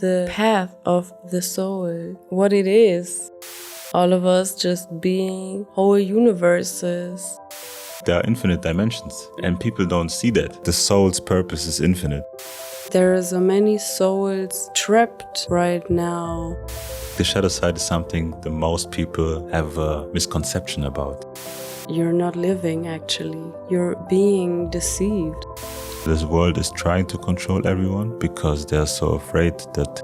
the path of the soul, what it is. All of us just being whole universes. There are infinite dimensions, and people don't see that. The soul's purpose is infinite. There are so many souls trapped right now. The shadow side is something the most people have a misconception about. You're not living, actually. You're being deceived. This world is trying to control everyone because they're so afraid that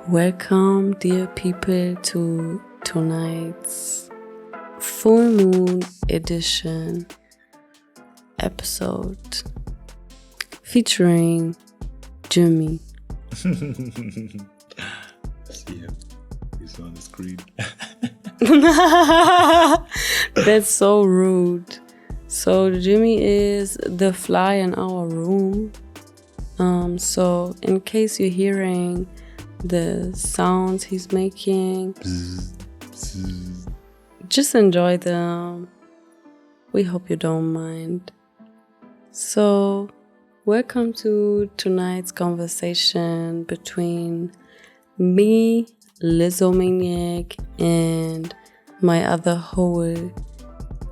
Welcome, dear people, to tonight's full moon edition episode featuring Jimmy. See him. He's on the screen. That's so rude. So Jimmy is the fly in our room. So in case you're hearing the sounds he's making, just enjoy them. We hope you don't mind. So, welcome to tonight's conversation between me, Lizomaniac, and my other whole,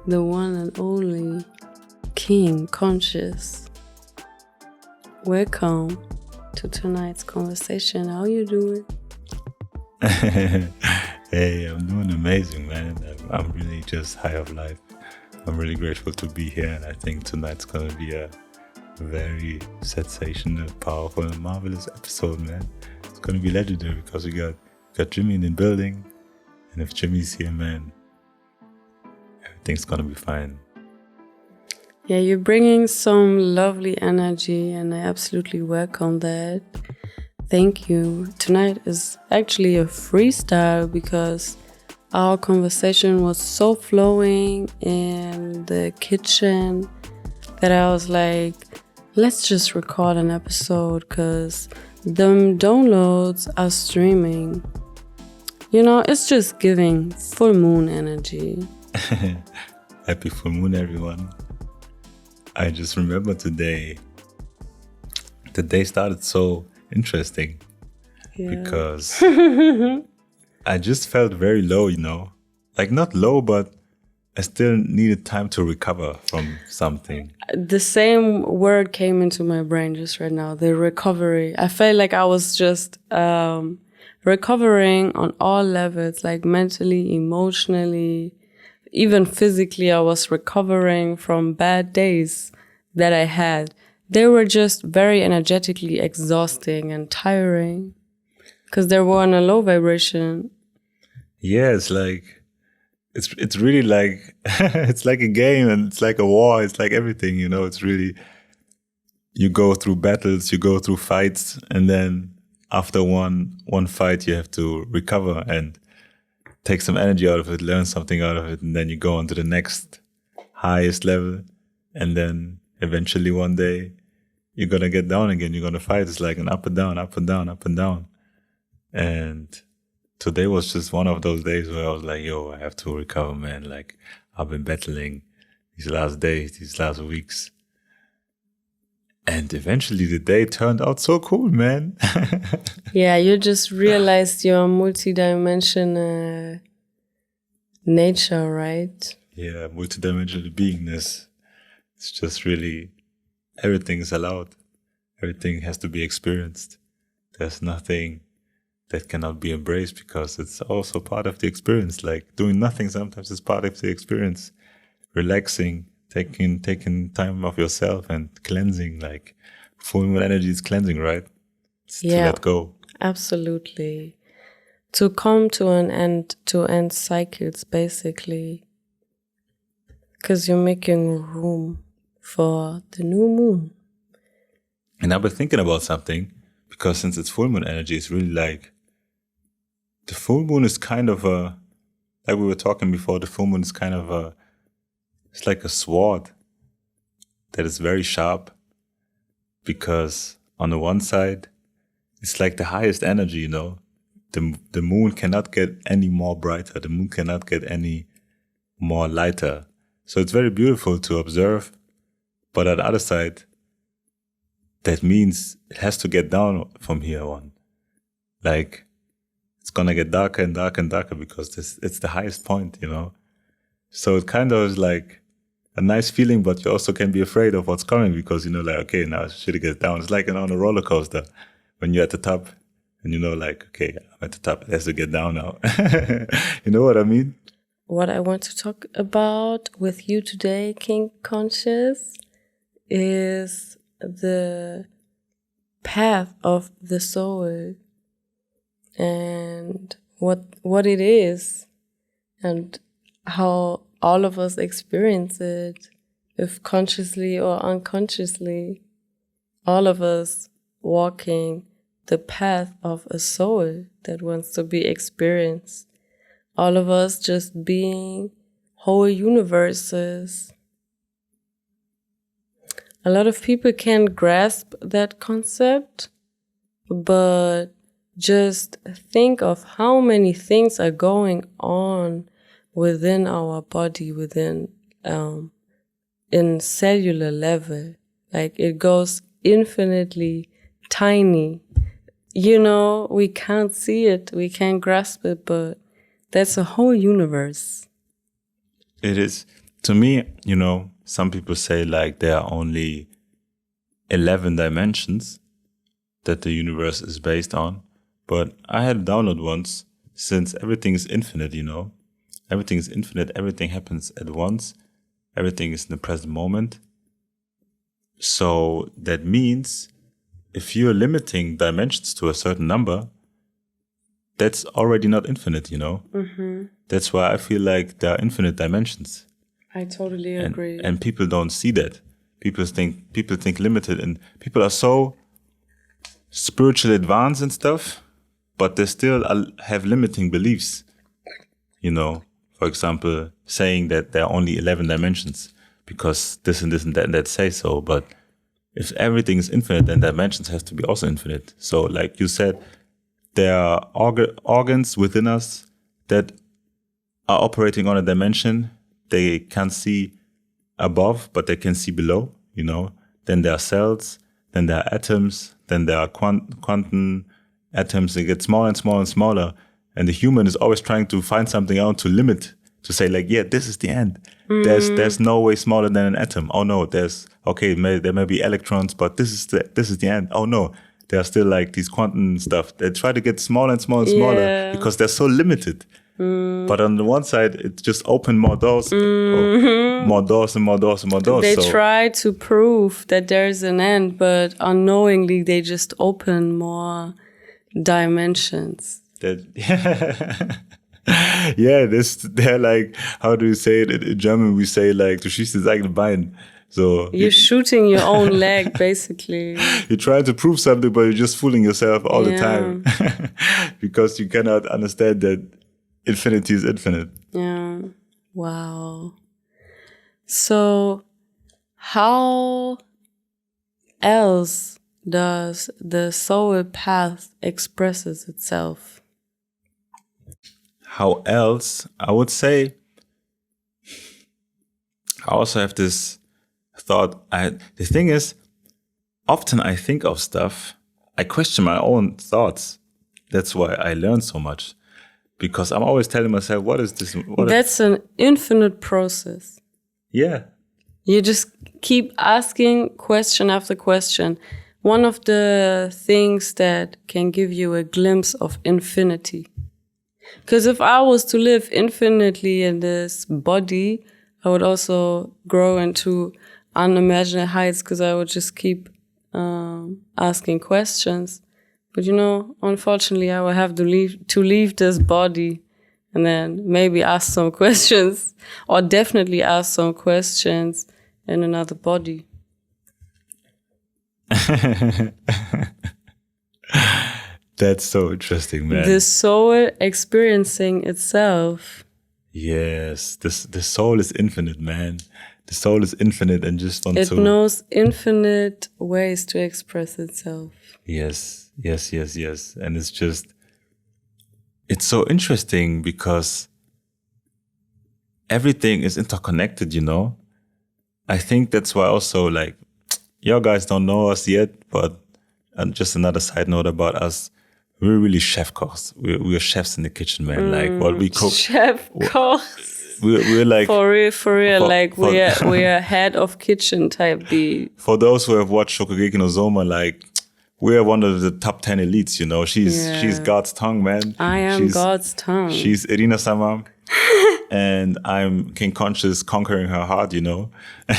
the one and only King Conscious. Welcome to tonight's conversation. How you doing? Hey, I'm doing amazing, man. I'm really just high of life. I'm really grateful to be here, and I think tonight's gonna be a very sensational, powerful, and marvelous episode, man. It's gonna be legendary because we got Jimmy in the building, and if Jimmy's here, man, everything's gonna be fine. Yeah, you're bringing some lovely energy, and I absolutely welcome that. Thank you. Tonight is actually a freestyle because our conversation was so flowing in the kitchen that I was like, let's just record an episode because the downloads are streaming. You know, it's just giving full moon energy. Happy full moon, everyone. I just remember today, the day started so interesting because I just felt very low, you know, like not low, but I still needed time to recover from something. The same word came into my brain just right now, the recovery. I felt like I was just recovering on all levels, like mentally, emotionally, even physically. I was recovering from bad days that I had. They were just very energetically exhausting and tiring because they were on a low vibration. Yeah, it's like, it's really like, it's like a game and it's like a war. It's like everything, you know, it's really, you go through battles, you go through fights, and then after one fight, you have to recover and take some energy out of it, learn something out of it, and then you go on to the next highest level, and then eventually one day you're gonna get down again. You're gonna fight. It's like an up and down, up and down, up and down. And today was just one of those days where I was like, yo, I have to recover, man. Like, I've been battling these last days, these last weeks. And eventually the day turned out so cool, man. Yeah, you just realized your multidimensional nature, right? Yeah, multidimensional beingness. It's just really, everything is allowed. Everything has to be experienced. There's nothing that cannot be embraced because it's also part of the experience. Like doing nothing sometimes is part of the experience. Relaxing, taking time of yourself and cleansing, like full moon energy is cleansing, right? It's to let go. Absolutely. To come to an end, to end cycles, basically. Because you're making room for the new moon. And I've been thinking about something because since it's full moon energy, it's really like the full moon is kind of a, like we were talking before, the full moon is kind of a, it's like a sword that is very sharp because on the one side, it's like the highest energy, you know. The moon cannot get any more brighter. The moon cannot get any more lighter. So it's very beautiful to observe. But on the other side, that means it has to get down from here on. Like, it's gonna get darker and darker and darker because it's the highest point, you know? So it kind of is like a nice feeling, but you also can be afraid of what's coming because, you know, like, okay, now shit gets down. It's like on a roller coaster when you're at the top and you know, like, okay, I'm at the top. It has to get down now. You know what I mean? What I want to talk about with you today, King Conscious, is the path of the soul and what it is and how all of us experience it, if consciously or unconsciously, all of us walking the path of a soul that wants to be experienced. All of us just being whole universes. A lot of people can't grasp that concept, but just think of how many things are going on within our body, within in cellular level. Like it goes infinitely tiny. You know, we can't see it, we can't grasp it, but that's a whole universe. It is. To me, you know, some people say like there are only 11 dimensions that the universe is based on. But I had a download once, since everything is infinite, you know. Everything is infinite, everything happens at once. Everything is in the present moment. So that means if you're limiting dimensions to a certain number, that's already not infinite, you know. Mm-hmm. That's why I feel like there are infinite dimensions. I totally agree. And people don't see that. People think limited, and people are so spiritually advanced and stuff, but they still have limiting beliefs. You know, for example, saying that there are only 11 dimensions because this and that say so. But if everything is infinite, then dimensions have to be also infinite. So, like you said, there are organs within us that are operating on a dimension they can't see above, but they can see below, you know. Then there are cells, then there are atoms, then there are quantum atoms. They get smaller and smaller and smaller. And the human is always trying to find something out to limit, to say like, yeah, this is the end. There's no way smaller than an atom. Oh no, there may be electrons, but this is the end. Oh no, there are still like these quantum stuff. They try to get smaller and smaller and smaller because they're so limited. But on the one side, it just opened more doors, more doors and more doors and more doors. They try to prove that there's an end, but unknowingly they just open more dimensions. They're like, how do you say it in German? We say like, du schießt ins eigene Bein. So you're shooting your own leg, basically. You're trying to prove something, but you're just fooling yourself all the time because you cannot understand that infinity is infinite. Yeah. Wow. So how else does the soul path expresses itself? How else? I would say I also have this thought. The thing is, often I think of stuff, I question my own thoughts. That's why I learn so much. Because I'm always telling myself, what is this? That's an infinite process. Yeah. You just keep asking question after question. One of the things that can give you a glimpse of infinity. Because if I was to live infinitely in this body, I would also grow into unimaginable heights because I would just keep asking questions. But you know, unfortunately, I will have to leave this body and then maybe ask some questions, or definitely ask some questions in another body. That's so interesting, man. The soul experiencing itself. Yes, the soul is infinite, man. The soul is infinite and just wants to... It knows infinite ways to express itself. Yes. And it's so interesting because everything is interconnected, you know. I think that's why also like your guys don't know us yet, but just another side note about us. We're really chef kochs. We're chefs in the kitchen, man. Like what we cook. Chef kochs. We're like For real. Like for- we're head of kitchen type B. For those who have watched Shokugeki no Soma, like we're one of the top 10 elites, you know. She's God's tongue, man. I am God's tongue. She's Irina Sama. And I'm King Conscious conquering her heart, you know. You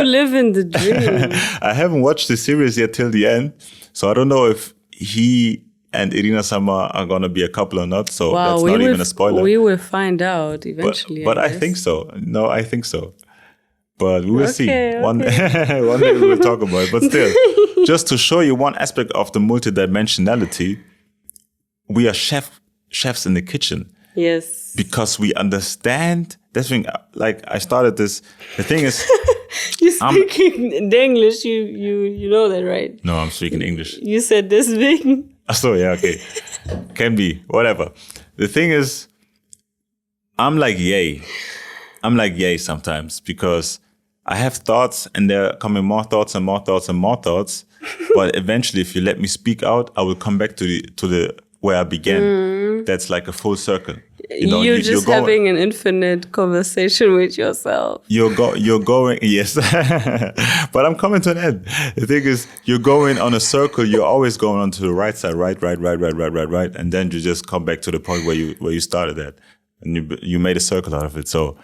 live in the dream. I haven't watched the series yet till the end, so I don't know if he and Irina Sama are gonna be a couple or not. So that's not even a spoiler. We will find out eventually. But I think so. No, I think so. But we will see. Okay. One day we will talk about it. But still, just to show you one aspect of the multidimensionality, we are chefs in the kitchen. Yes. Because we understand. That's thing. Like I started this. The thing is, you speaking in English. You know that, right? No, I'm speaking English. You said this big. So yeah, okay, can be whatever. The thing is, I'm like yay sometimes because I have thoughts and there are coming more thoughts and more thoughts and more thoughts. But eventually, if you let me speak out, I will come back to the where I began. That's like a full circle. You know, you're just having an infinite conversation with yourself. You're going, yes. But I'm coming to an end. The thing is, you're going on a circle. You're always going on to the right side, right, and then you just come back to the point where you started at, and you made a circle out of it. So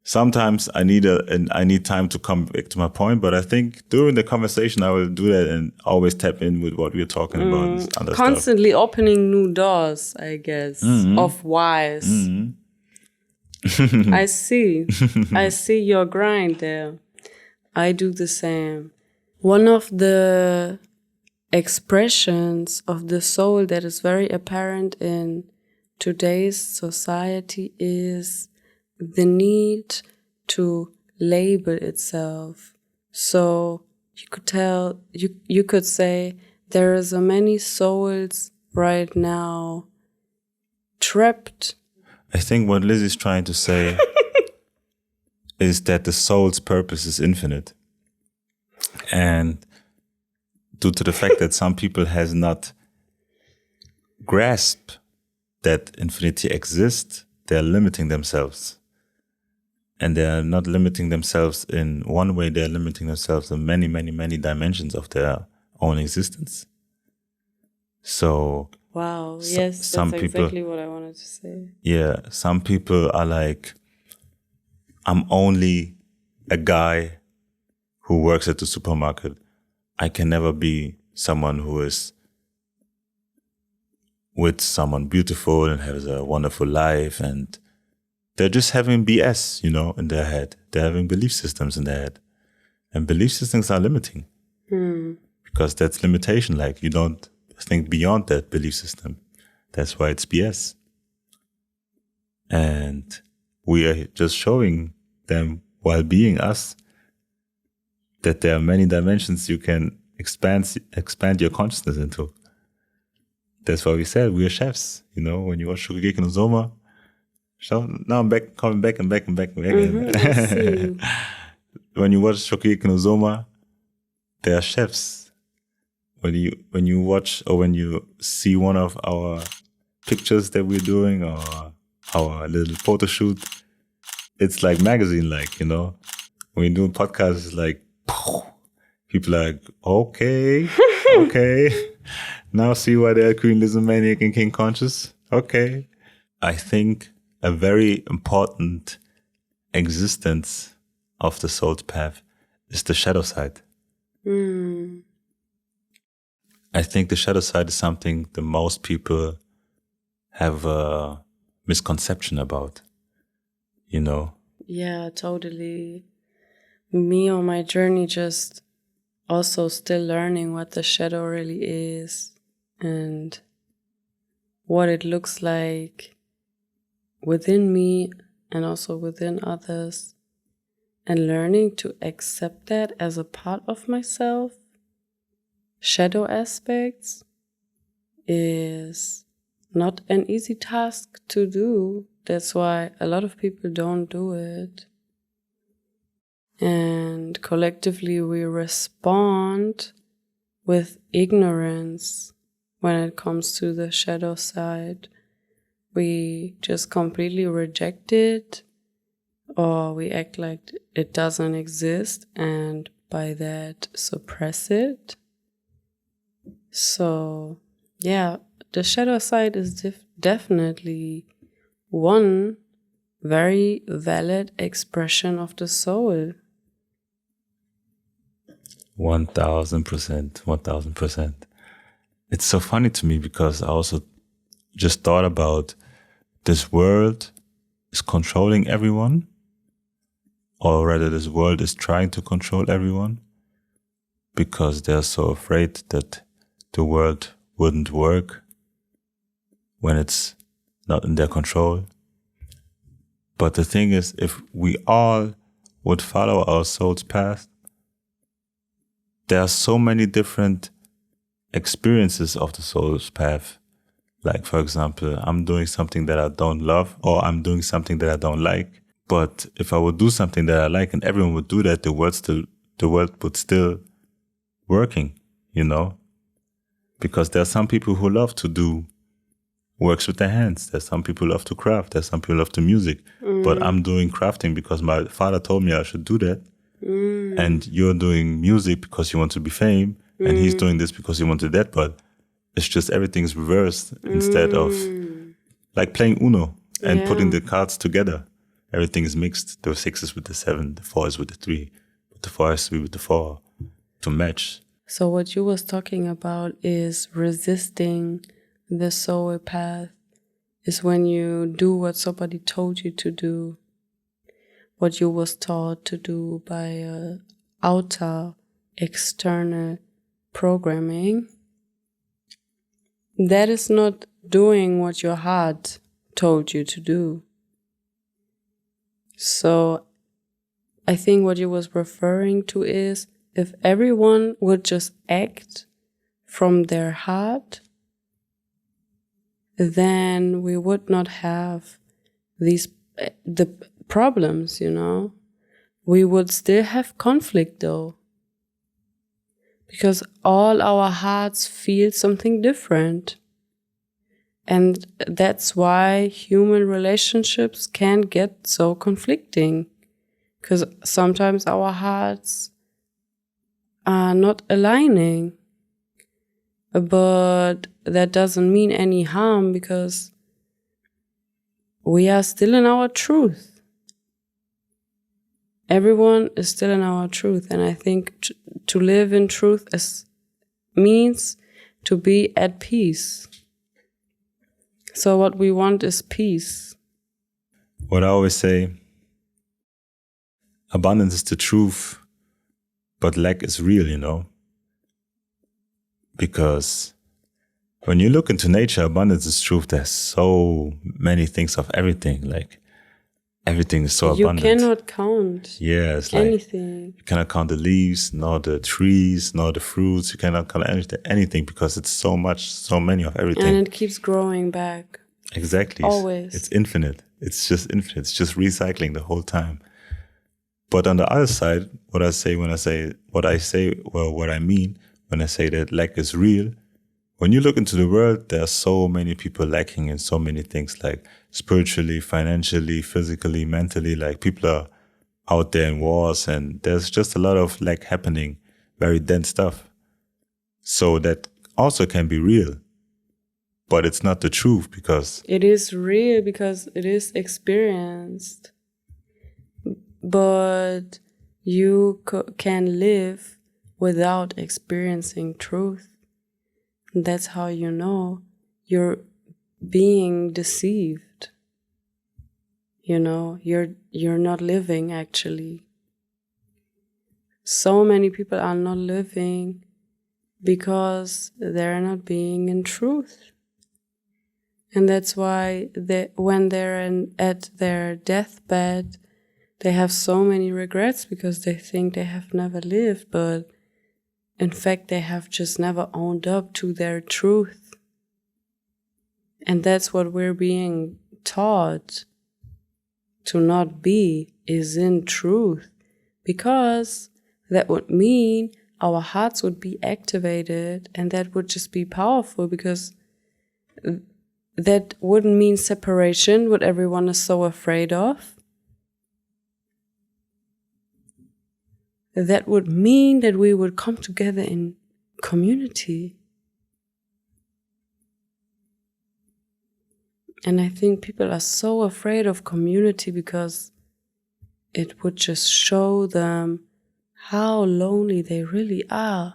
sometimes I need time to come back to my point, but I think during the conversation I will do that and always tap in with what we're talking about. And other constantly opening new doors, I guess, of whys. I see your grind there. I do the same. One of the expressions of the soul that is very apparent in today's society is the need to label itself. So you could say there is a many souls right now trapped. I think what Liz is trying to say is that the soul's purpose is infinite. And due to the fact that some people has not grasped that infinity exists, they're limiting themselves. And they are not limiting themselves in one way, they're limiting themselves in many, many, many dimensions of their own existence. So... Wow, yes, that's exactly what I wanted to say. Yeah, some people are like, I'm only a guy who works at the supermarket. I can never be someone who is with someone beautiful and has a wonderful life, and they're just having BS, you know, in their head. They're having belief systems in their head. And belief systems are limiting. Because that's limitation. Like, you don't think beyond that belief system. That's why it's BS. And we are just showing them, while being us, that there are many dimensions you can expand your consciousness into. That's why we said we are chefs. You know, when you watch Shokugeki no Soma, so now I'm coming back. I see. When you watch Shokugeki no Soma, they are chefs. When you watch or when you see one of our pictures that we're doing or our little photo shoot, it's like magazine, like, you know. When you do podcasts, it's like people are like, okay. Now see why they're Queen Lizard Maniac and King Conscious. Okay. I think a very important existence of the soul's path is the shadow side. I think the shadow side is something the most people have a misconception about, you know? Yeah, totally. Me on my journey, just also still learning what the shadow really is and what it looks like within me and also within others, and learning to accept that as a part of myself. Shadow aspects is not an easy task to do. That's why a lot of people don't do it. And collectively we respond with ignorance when it comes to the shadow side. We just completely reject it, or we act like it doesn't exist and by that suppress it. So yeah, the shadow side is definitely one very valid expression of the soul. 1000%, 1000%. It's so funny to me because I also just thought about this world is controlling everyone, or rather this world is trying to control everyone because they're so afraid that the world wouldn't work when it's not in their control. But the thing is, if we all would follow our soul's path, there are so many different experiences of the soul's path. Like, for example, I'm doing something that I don't love, or I'm doing something that I don't like. But if I would do something that I like and everyone would do that, the world would still working, you know? Because there are some people who love to do works with their hands. There's some people who love to craft. There's some people who love to music. But I'm doing crafting because my father told me I should do that. And you're doing music because you want to be famous. And he's doing this because he wanted that. But it's just everything's reversed instead of like playing Uno and putting the cards together. Everything is mixed. The 6s with the 7, the 4s with the 3, but the 4 has to be with the 4 to match. So what you was talking about is resisting the soul path is when you do what somebody told you to do, what you was taught to do by outer, external programming. That is not doing what your heart told you to do. So I think what you was referring to is if everyone would just act from their heart, then we would not have the problems, you know. We would still have conflict though, because all our hearts feel something different. And that's why human relationships can get so conflicting, because sometimes our hearts are not aligning. But that doesn't mean any harm because we are still in our truth. Everyone is still in our truth. And I think to live in truth means to be at peace. So what we want is peace. What I always say, abundance is the truth, but lack is real, you know? Because when you look into nature, abundance is truth. There's so many things of everything. Like everything is so abundant. You cannot count it's anything. Like you cannot count the leaves, nor the trees, nor the fruits. You cannot count anything because it's so much, so many of everything. And it keeps growing back. Exactly. Always. It's infinite. It's just infinite. It's just recycling the whole time. But on the other side, what I mean when I say that lack is real, when you look into the world, there are so many people lacking in so many things, like spiritually, financially, physically, mentally. Like people are out there in wars, and there's just a lot of lack happening, very dense stuff. So that also can be real, but it's not the truth because it is real because it is experienced. But you can live without experiencing truth. That's how you know you're being deceived. You know, you're not living actually. So many people are not living because they're not being in truth. And that's why when they're at their deathbed, they have so many regrets because they think they have never lived, but in fact, they have just never owned up to their truth. And that's what we're being taught to not be, is in truth. Because that would mean our hearts would be activated, and that would just be powerful, because that wouldn't mean separation, what everyone is so afraid of. That would mean that we would come together in community. And I think people are so afraid of community because it would just show them how lonely they really are,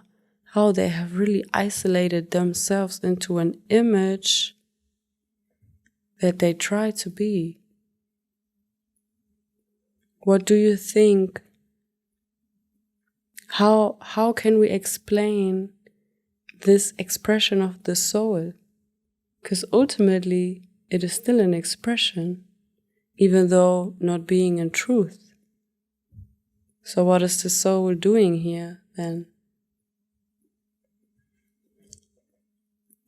how they have really isolated themselves into an image that they try to be. What do you think? How can we explain this expression of the soul? Because ultimately, it is still an expression, even though not being in truth. So what is the soul doing here then?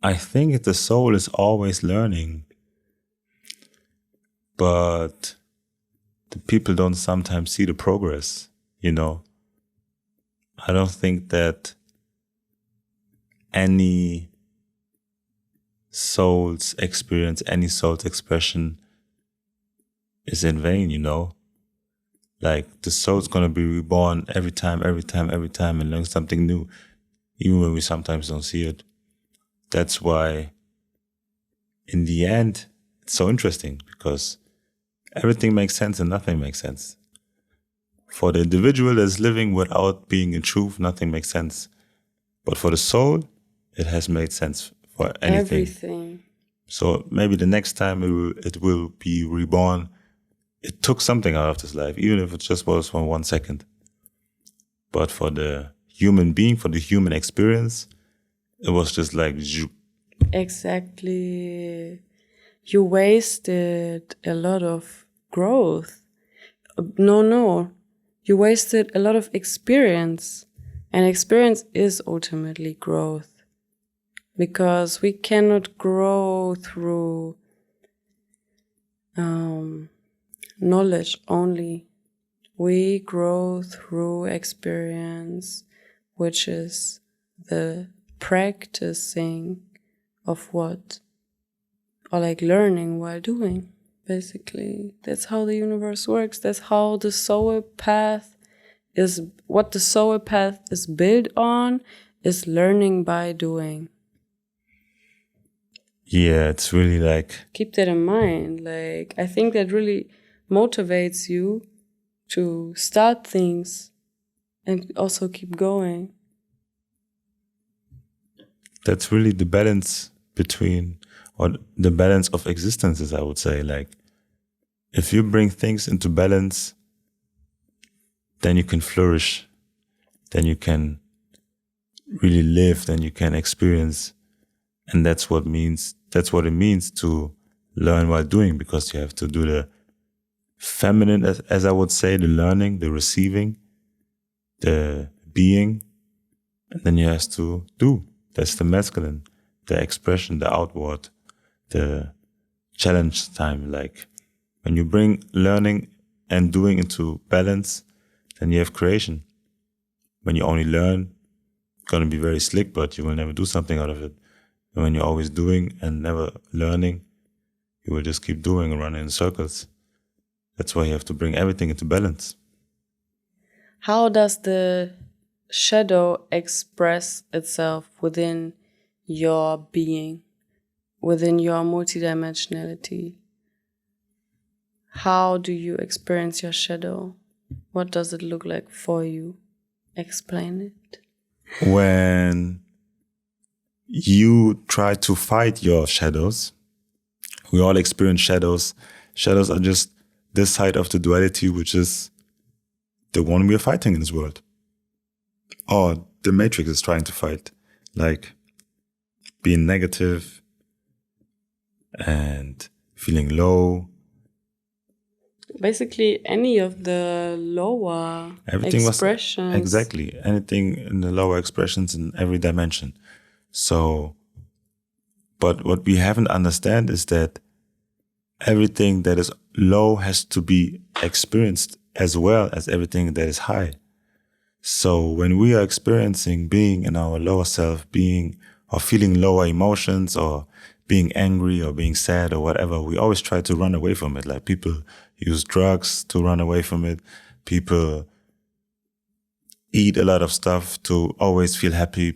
I think the soul is always learning, but the people don't sometimes see the progress, you know. I don't think that any soul's experience, any soul's expression is in vain, you know. Like, the soul's gonna be reborn every time, and learn something new, even when we sometimes don't see it. That's why, in the end, it's so interesting, because everything makes sense and nothing makes sense. For the individual that's living without being in truth, nothing makes sense. But for the soul, it has made sense for anything. Everything. So maybe the next time it will be reborn, it took something out of this life, even if it just was for 1 second. But for the human being, for the human experience, it was just like... Exactly. You wasted a lot of growth. No. You wasted a lot of experience. And experience is ultimately growth. Because we cannot grow through knowledge only. We grow through experience, which is the practicing of what? Or like learning while doing, basically. That's how the universe works. That's how the soul path is, what the soul path is built on, is learning by doing. Yeah, it's really like... Keep that in mind. Like, I think that really motivates you to start things and also keep going. That's really the balance between, or the balance of existences, I would say. Like, if you bring things into balance, then you can flourish, then you can really live, then you can experience. And that's what it means to learn while doing, because you have to do the feminine, as I would say, the learning, the receiving, the being, and then you have to do. That's the masculine, the expression, the outward, the challenge time. Like, when you bring learning and doing into balance, then you have creation. When you only learn, it's going to be very slick, but you will never do something out of it. And when you're always doing and never learning, you will just keep doing and running in circles. That's why you have to bring everything into balance. How does the shadow express itself within your being, within your multidimensionality? How do you experience your shadow? What does it look like for you? Explain it. When you try to fight your shadows, we all experience shadows. Shadows are just this side of the duality, which is the one we are fighting in this world. Or the Matrix is trying to fight. Like, being negative and feeling low. Basically, any of the lower expressions. Exactly. Anything in the lower expressions in every dimension. So, But what we haven't understand is that everything that is low has to be experienced as well as everything that is high. So when we are experiencing being in our lower self, being or feeling lower emotions or being angry or being sad or whatever, we always try to run away from it. Like people use drugs to run away from it. People eat a lot of stuff to always feel happy.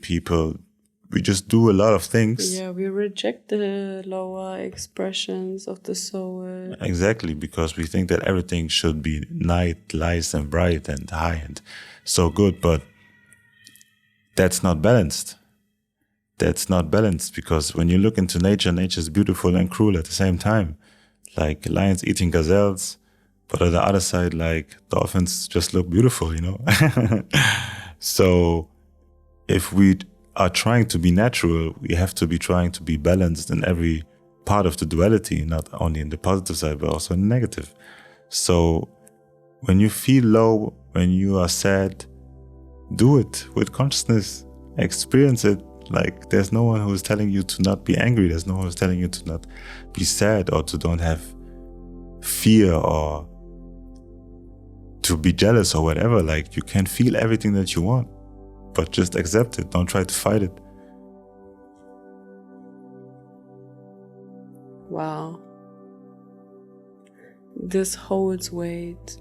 We just do a lot of things. Yeah, we reject the lower expressions of the soul. Exactly, because we think that everything should be light, and bright and high and so good, but that's not balanced. That's not balanced because when you look into nature, nature is beautiful and cruel at the same time. Like lions eating gazelles, but on the other side, like dolphins just look beautiful, you know? So if we are trying to be natural, we have to be trying to be balanced in every part of the duality, not only in the positive side, but also in the negative. So when you feel low, when you are sad, do it with consciousness, experience it. Like there's no one who is telling you to not be angry. There's no one who's telling you to not be sad or to don't have fear or to be jealous or whatever. Like you can feel everything that you want, but just accept it. Don't try to fight it. Wow. This holds weight.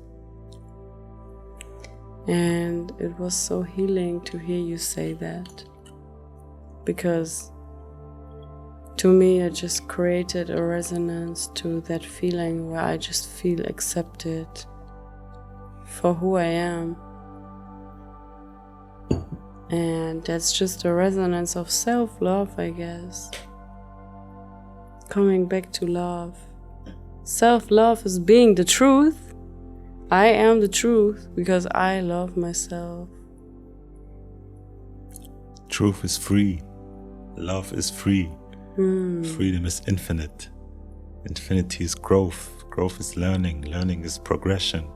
And it was so healing to hear you say that. Because to me, it just created a resonance to that feeling where I just feel accepted for who I am. And that's just a resonance of self-love, I guess. Coming back to love. Self-love is being the truth. I am the truth because I love myself. Truth is free. Love is free. Freedom is infinite. Infinity is growth. Growth is learning. Learning is progression.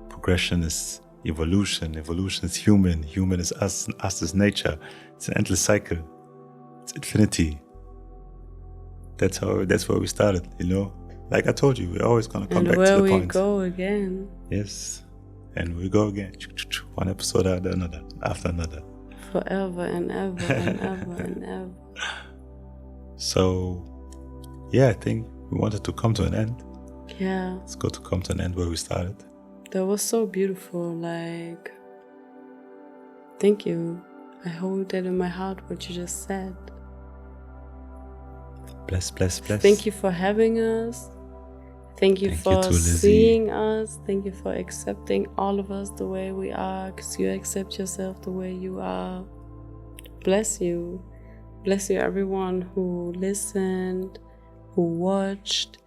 Progression is evolution. Evolution is human. Human is us. And us is nature. It's an endless cycle. It's infinity. That's where we started, you know? Like I told you, we're always gonna come back to the point. And where we go again. Yes. And we go again. One episode after another. Forever and ever and ever and ever. So, yeah, I think we wanted to come to an end. Yeah. Let's go to come to an end where we started. That was so beautiful. Like, thank you. I hold that in my heart, what you just said. Bless, bless, bless. Thank you for having us. Thank you for seeing us. Thank you for accepting all of us the way we are, because you accept yourself the way you are. Bless you. Bless you, everyone who listened, who watched.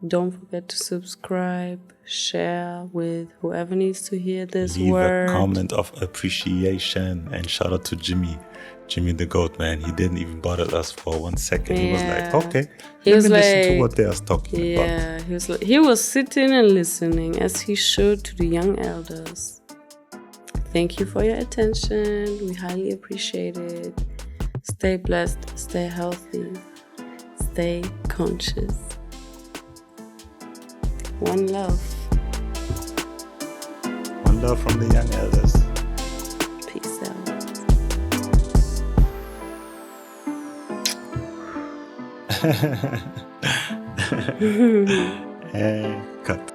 Don't forget to subscribe, share with whoever needs to hear this word. Leave a comment of appreciation, and shout out to Jimmy the goat, man. He didn't even bother us for 1 second. He was like, okay, let me listen to what they are talking about. Yeah, he was sitting and listening as he should to the young elders. Thank you for your attention. We highly appreciate it. Stay blessed, stay healthy, stay conscious. One love. One love from the young elders. Peace out. And cut.